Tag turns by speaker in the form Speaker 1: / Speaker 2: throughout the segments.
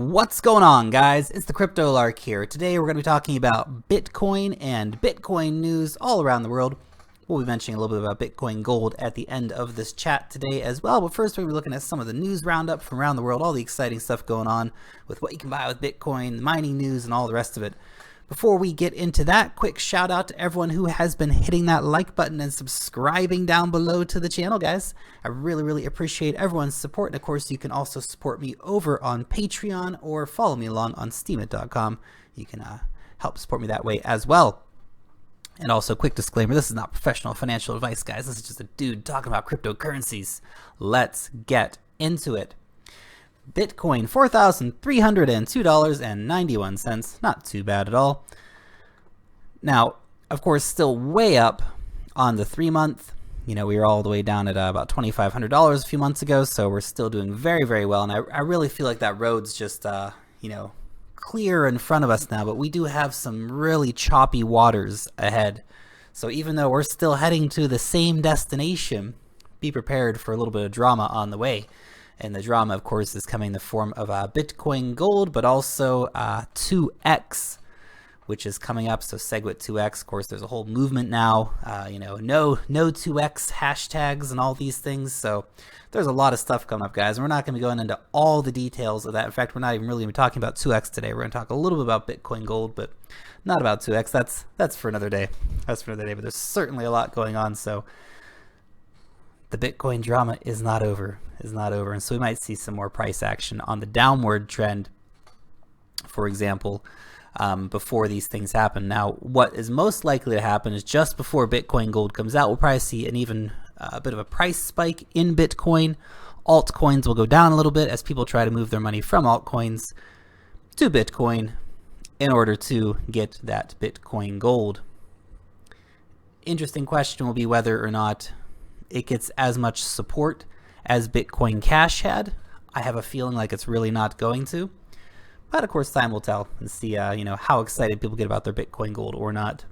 Speaker 1: What's going on, guys? It's the Crypto Lark here. Today we're going to be talking about Bitcoin and Bitcoin news all around the world. We'll be mentioning a little bit about Bitcoin Gold at the end of this chat today as well. But first, we're going to be looking at some of the news roundup from around the world, all the exciting stuff going on with what you can buy with Bitcoin, the mining news, and all the rest of it. Before we get into that, quick shout out to everyone who has been hitting that like button and subscribing down below to the channel, guys. I really appreciate everyone's support. And of course, you can also support me over on Patreon or follow me along on steemit.com. You can help support me that way as well. And also, quick disclaimer, this is not professional financial advice, guys. This is just a dude talking about cryptocurrencies. Let's get into it. Bitcoin, $4,302.91. Not too bad at all. Now, of course, still way up on the 3-month. You know, we were all the way down at about $2,500 a few months ago, so we're still doing very well. And I really feel like that road's just, clear in front of us now, but we do have some really choppy waters ahead. So even though we're still heading to the same destination, be prepared for a little bit of drama on the way. And the drama, of course, is coming in the form of Bitcoin Gold, but also 2x, which is coming up. So SegWit 2x, of course, there's a whole movement now. No 2x hashtags and all these things. So there's a lot of stuff coming up, guys. And we're not going to be going into all the details of that. In fact, we're not even really going to be talking about 2x today. We're going to talk a little bit about Bitcoin Gold, but not about 2x. That's for another day. That's for another day. But there's certainly a lot going on. So the Bitcoin drama is not over. And so we might see some more price action on the downward trend, for example, before these things happen. Now, what is most likely to happen is just before Bitcoin Gold comes out, we'll probably see an even a bit of a price spike in Bitcoin. Altcoins will go down a little bit as people try to move their money from altcoins to Bitcoin in order to get that Bitcoin Gold. Interesting question will be whether or not it gets as much support as Bitcoin Cash had. I have a feeling like it's really not going to. But of course, time will tell and see how excited people get about their Bitcoin Gold or not.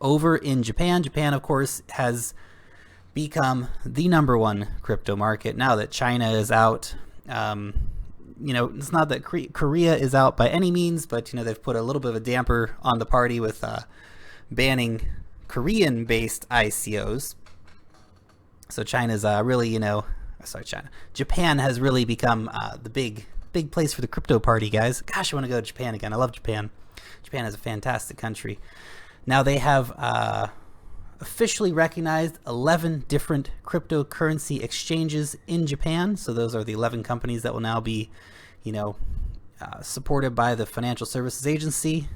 Speaker 1: Over in Japan, of course, has become the #1 crypto market now that China is out. It's not that Korea is out by any means, but they've put a little bit of a damper on the party with banning Korean-based ICOs. So China's Japan has really become the big place for the crypto party, guys. Gosh, I want to go to Japan again. I love Japan. Japan is a fantastic country. Now they have officially recognized 11 different cryptocurrency exchanges in Japan. So those are the 11 companies that will now be, supported by the Financial Services Agency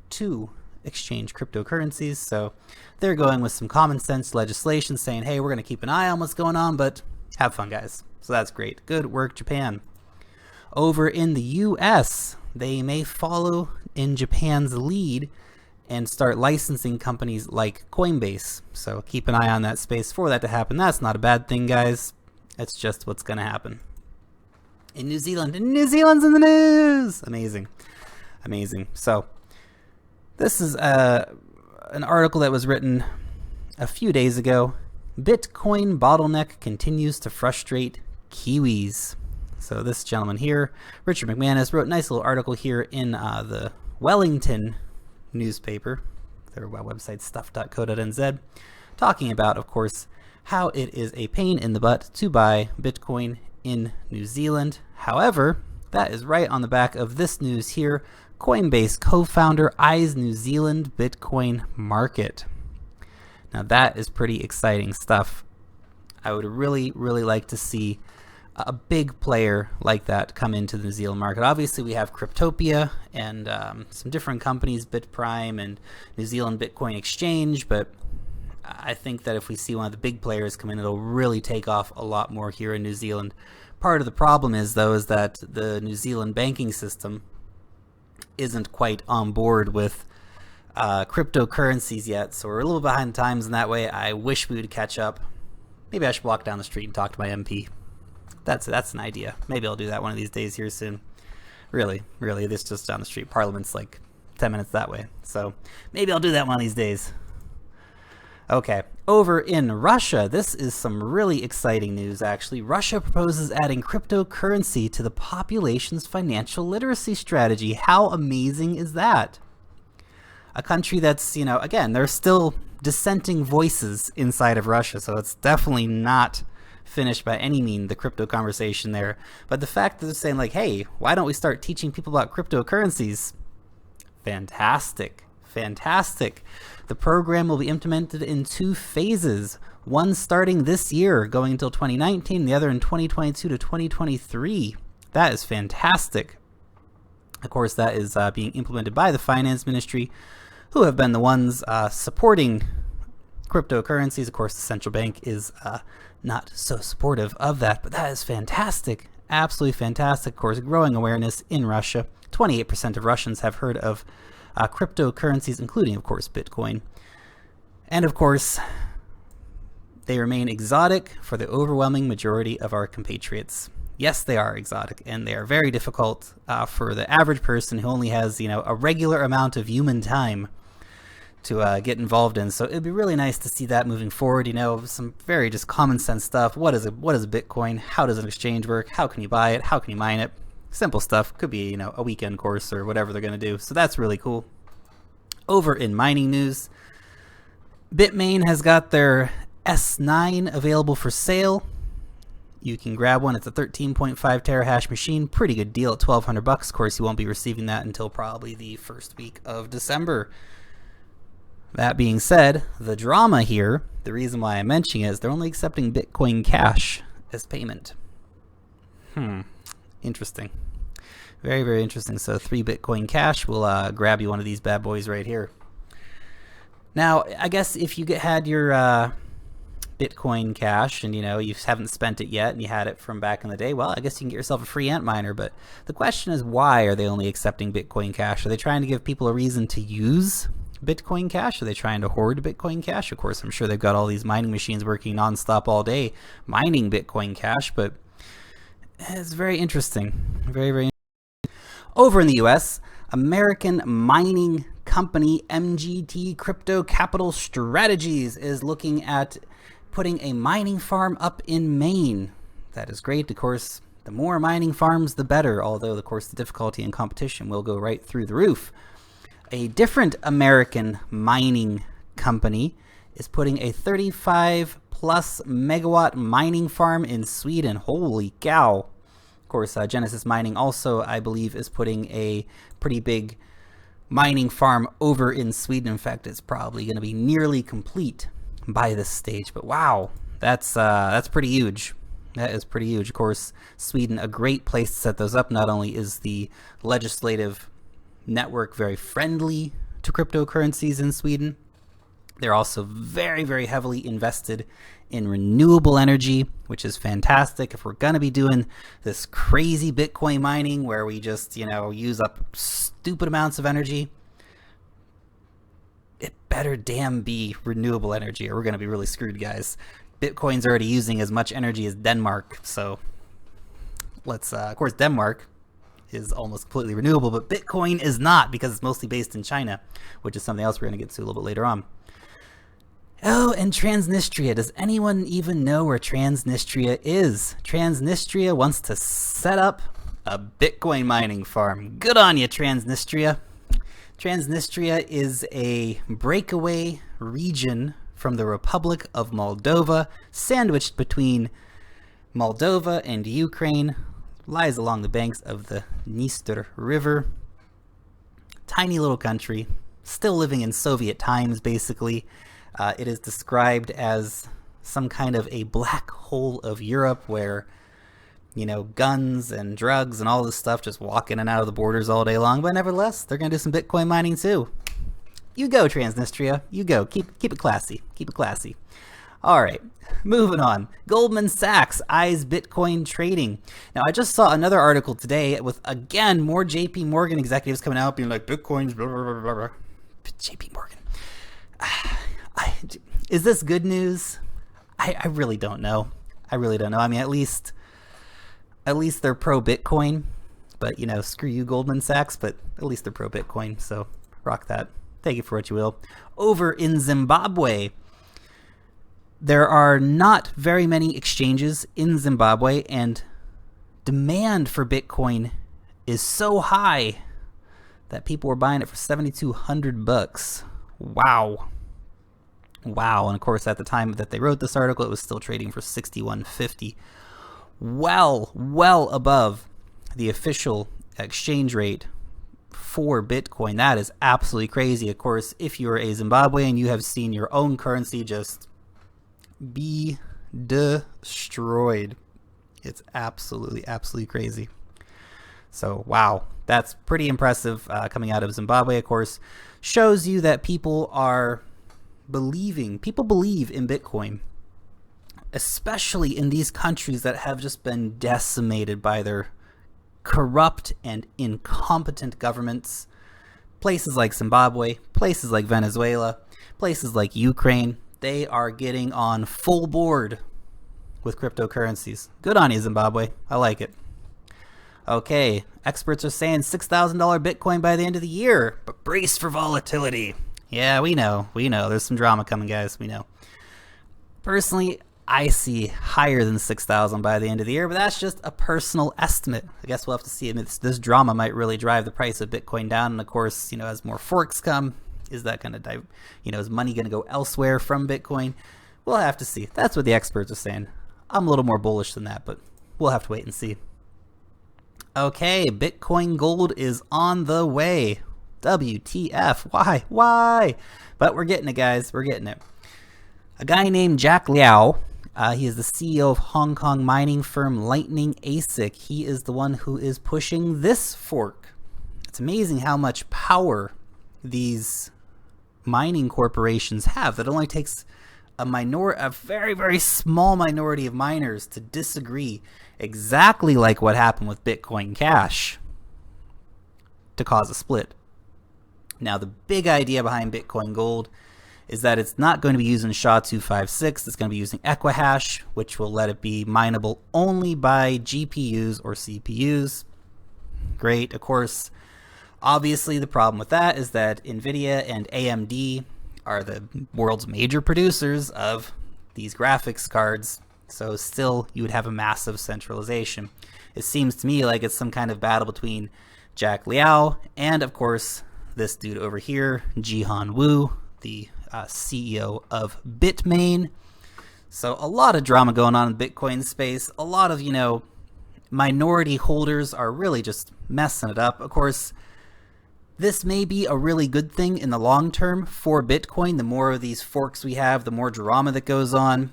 Speaker 1: to exchange cryptocurrencies. So they're going with some common sense legislation saying, hey, we're going to keep an eye on what's going on, but have fun, guys. So that's great. Good work, Japan. Over in the US, they may follow in Japan's lead and start licensing companies like Coinbase. So keep an eye on that space for that to happen. That's not a bad thing, guys. It's just what's going to happen. In New Zealand, New Zealand's in the news. Amazing. So this is an article that was written a few days ago. Bitcoin bottleneck continues to frustrate Kiwis. So this gentleman here, Richard McManus, wrote a nice little article here in the Wellington newspaper, their website stuff.co.nz, talking about, of course, how it is a pain in the butt to buy Bitcoin in New Zealand. However, that is right on the back of this news here. Coinbase co-founder eyes New Zealand Bitcoin market. Now that is pretty exciting stuff. I would really like to see a big player like that come into the New Zealand market. Obviously, we have Cryptopia and some different companies, BitPrime and New Zealand Bitcoin Exchange, but I think that if we see one of the big players come in, it'll really take off a lot more here in New Zealand. Part of the problem is, though, is that the New Zealand banking system isn't quite on board with cryptocurrencies yet, so we're a little behind the times in that way. I wish we would catch up. Maybe I should walk down the street and talk to my MP. That's an idea. Maybe I'll do that one of these days here soon. Really, this just down the street. Parliament's like 10 minutes that way. So maybe I'll do that one of these days. Okay, over in Russia, this is some really exciting news, actually. Russia proposes adding cryptocurrency to the population's financial literacy strategy. How amazing is that? A country that's, you know, again, there's still dissenting voices inside of Russia, so it's definitely not finished by any means, the crypto conversation there. But the fact that they're saying, like, hey, why don't we start teaching people about cryptocurrencies? Fantastic. Fantastic. The program will be implemented in 2 phases, one starting this year, going until 2019, the other in 2022 to 2023. That is fantastic. Of course, that is being implemented by the Finance Ministry, who have been the ones supporting cryptocurrencies. Of course, the central bank is not so supportive of that, but that is fantastic. Absolutely fantastic. Of course, growing awareness in Russia. 28% of Russians have heard of cryptocurrencies, including, of course, Bitcoin. And, of course, they remain exotic for the overwhelming majority of our compatriots. Yes, they are exotic, and they are very difficult for the average person who only has, you know, a regular amount of human time to get involved in. So it'd be really nice to see that moving forward. You know, some very just common sense stuff. What is a Bitcoin? How does an exchange work? How can you buy it? How can you mine it? Simple stuff. Could be, you know, a weekend course or whatever they're going to do. So that's really cool. Over in mining news, Bitmain has got their S9 available for sale. You can grab one. It's a 13.5 terahash machine. Pretty good deal at $1,200. Of course, you won't be receiving that until probably the first week of December. That being said, the drama here, the reason why I'm mentioning it is they're only accepting Bitcoin Cash as payment. Interesting. Very, very interesting. So 3 Bitcoin Cash will grab you one of these bad boys right here. Now, I guess if you had your Bitcoin Cash and, you know, you haven't spent it yet and you had it from back in the day, well, I guess you can get yourself a free ant miner. But the question is, why are they only accepting Bitcoin Cash? Are they trying to give people a reason to use Bitcoin Cash? Are they trying to hoard Bitcoin Cash? Of course, I'm sure they've got all these mining machines working nonstop all day mining Bitcoin Cash, but it's very interesting. Very, very interesting. Over in the US, American mining company MGT Crypto Capital Strategies is looking at putting a mining farm up in Maine. That is great. Of course, the more mining farms, the better, although, of course, the difficulty and competition will go right through the roof. A different American mining company is putting a 35 plus megawatt mining farm in Sweden. Holy cow. Of course, Genesis Mining also, I believe, is putting a pretty big mining farm over in Sweden. In fact, it's probably going to be nearly complete by this stage. But wow, that's pretty huge. That is pretty huge. Of course, Sweden, a great place to set those up. Not only is the legislative network very friendly to cryptocurrencies in Sweden, they're also very, very heavily invested in renewable energy, which is fantastic. If we're going to be doing this crazy Bitcoin mining where we just, you know, use up stupid amounts of energy, it better damn be renewable energy or we're going to be really screwed, guys. Bitcoin's already using as much energy as Denmark. So let's, of course, Denmark is almost completely renewable, but Bitcoin is not because it's mostly based in China, which is something else we're going to get to a little bit later on. Oh, and Transnistria. Does anyone even know where Transnistria is? Transnistria wants to set up a Bitcoin mining farm. Good on you, Transnistria. Transnistria is a breakaway region from the Republic of Moldova, sandwiched between Moldova and Ukraine, lies along the banks of the Dniester River. Tiny little country, still living in Soviet times, basically. It is described as some kind of a black hole of Europe where, you know, guns and drugs and all this stuff just walk in and out of the borders all day long. But nevertheless, they're going to do some Bitcoin mining too. You go, Transnistria. You go. Keep it classy. Keep it classy. All right, moving on. Goldman Sachs eyes Bitcoin trading. Now, I just saw another article today with, again, more JP Morgan executives coming out being like, Bitcoin's blah, blah, blah, blah, blah. JP Morgan. Is this good news? I really don't know. I really don't know. I mean, at least they're pro Bitcoin, but, you know, screw you, Goldman Sachs, but at least they're pro Bitcoin. So rock that. Take it for what you will. Over in Zimbabwe, There are not very many exchanges in Zimbabwe, and demand for Bitcoin is so high that people were buying it for $7,200. Wow. Wow. And of course, at the time that they wrote this article, it was still trading for $6,150. Well above the official exchange rate for Bitcoin. That is absolutely crazy. Of course, if you're a Zimbabwean, you have seen your own currency just be destroyed. It's absolutely crazy. So wow, that's pretty impressive coming out of Zimbabwe. Of course, shows you that people believe in Bitcoin, especially in these countries that have just been decimated by their corrupt and incompetent governments. Places like Zimbabwe, places like Venezuela, places like Ukraine, they are getting on full board with cryptocurrencies. Good on you, Zimbabwe. I like it. Okay, experts are saying $6,000 Bitcoin by the end of the year, but brace for volatility. Yeah, we know. There's some drama coming, guys. We know. Personally, I see higher than 6,000 by the end of the year, but that's just a personal estimate. I guess we'll have to see. I mean, this drama might really drive the price of Bitcoin down, and of course, as more forks come, is that going to, is money going to go elsewhere from Bitcoin? We'll have to see. That's what the experts are saying. I'm a little more bullish than that, but we'll have to wait and see. Okay, Bitcoin Gold is on the way. WTF? Why? But we're getting it, guys. We're getting it. A guy named Jack Liao, he is the CEO of Hong Kong mining firm Lightning ASIC. He is the one who is pushing this fork. It's amazing how much power these mining corporations have. That only takes a very, very small minority of miners to disagree, exactly like what happened with Bitcoin Cash, to cause a split. Now, the big idea behind Bitcoin Gold is that it's not going to be using SHA-256. It's going to be using Equihash, which will let it be mineable only by GPUs or CPUs. Great. Of course, obviously, the problem with that is that NVIDIA and AMD are the world's major producers of these graphics cards. So still, you would have a massive centralization. It seems to me like it's some kind of battle between Jack Liao and, of course, this dude over here, Jihan Wu, the CEO of Bitmain. So a lot of drama going on in the Bitcoin space. A lot of, minority holders are really just messing it up. Of course, this may be a really good thing in the long term for Bitcoin. The more of these forks we have, the more drama that goes on,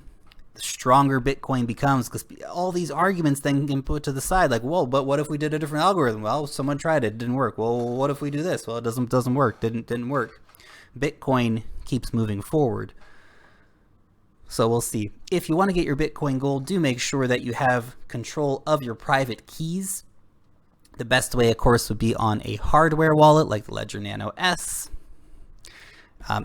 Speaker 1: the stronger Bitcoin becomes, because all these arguments then can put to the side, like, whoa, but what if we did a different algorithm? Well, someone tried it, didn't work. Well, what if we do this? Well, it doesn't work. Didn't work. Bitcoin keeps moving forward. So we'll see. If you want to get your Bitcoin Gold, do make sure that you have control of your private keys. The best way, of course, would be on a hardware wallet like the Ledger Nano S.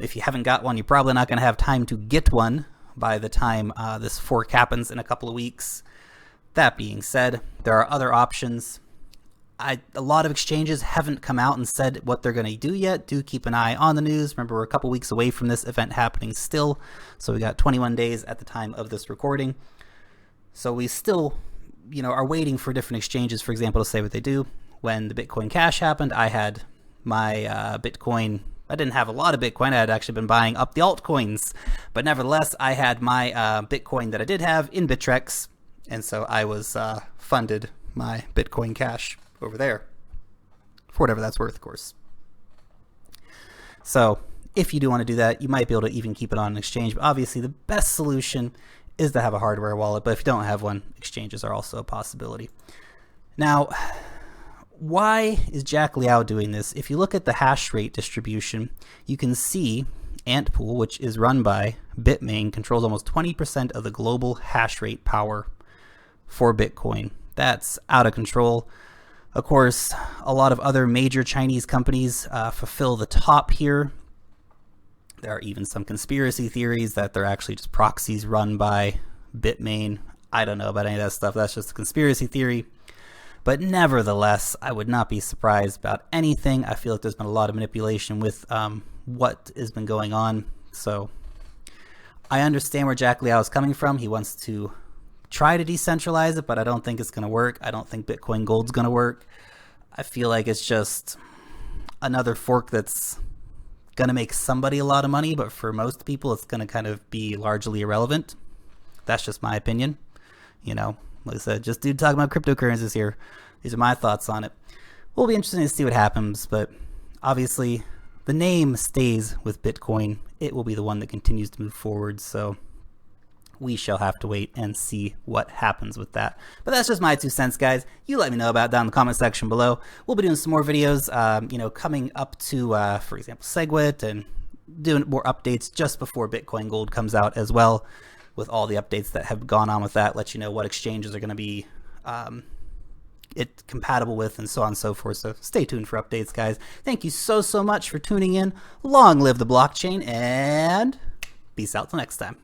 Speaker 1: If you haven't got one, you're probably not going to have time to get one by the time this fork happens in a couple of weeks. That being said, there are other options. A lot of exchanges haven't come out and said what they're going to do yet. Do keep an eye on the news. Remember, we're a couple weeks away from this event happening still. So we got 21 days at the time of this recording. So we still, are waiting for different exchanges, for example, to say what they do. When the Bitcoin Cash happened, I had my Bitcoin. I didn't have a lot of Bitcoin. I had actually been buying up the altcoins. But nevertheless, I had my Bitcoin that I did have in Bittrex. And so I was funded my Bitcoin Cash over there for whatever that's worth, of course. So if you do want to do that, you might be able to even keep it on an exchange. But obviously, the best solution is to have a hardware wallet. But if you don't have one, exchanges are also a possibility. Now, why is Jack Liao doing this? If you look at the hash rate distribution, you can see Antpool, which is run by Bitmain, controls almost 20% of the global hash rate power for Bitcoin. That's out of control. Of course, a lot of other major Chinese companies fulfill the top here. There are even some conspiracy theories that they're actually just proxies run by Bitmain. I don't know about any of that stuff. That's just a conspiracy theory. But nevertheless, I would not be surprised about anything. I feel like there's been a lot of manipulation with what has been going on. So I understand where Jack Liao is coming from. He wants to try to decentralize it, but I don't think it's going to work. I don't think Bitcoin Gold's going to work. I feel like it's just another fork that's going to make somebody a lot of money, but for most people, it's going to kind of be largely irrelevant. That's just my opinion. You know, like I said, just dude talking about cryptocurrencies here. These are my thoughts on it. Will be interesting to see what happens, but obviously the name stays with Bitcoin. It will be the one that continues to move forward. So we shall have to wait and see what happens with that. But that's just my 2 cents, guys. You let me know about it down in the comment section below. We'll be doing some more videos, coming up to, for example, SegWit, and doing more updates just before Bitcoin Gold comes out as well, with all the updates that have gone on with that. Let you know what exchanges are going to be it compatible with, and so on and so forth. So stay tuned for updates, guys. Thank you so much for tuning in. Long live the blockchain, and peace out till next time.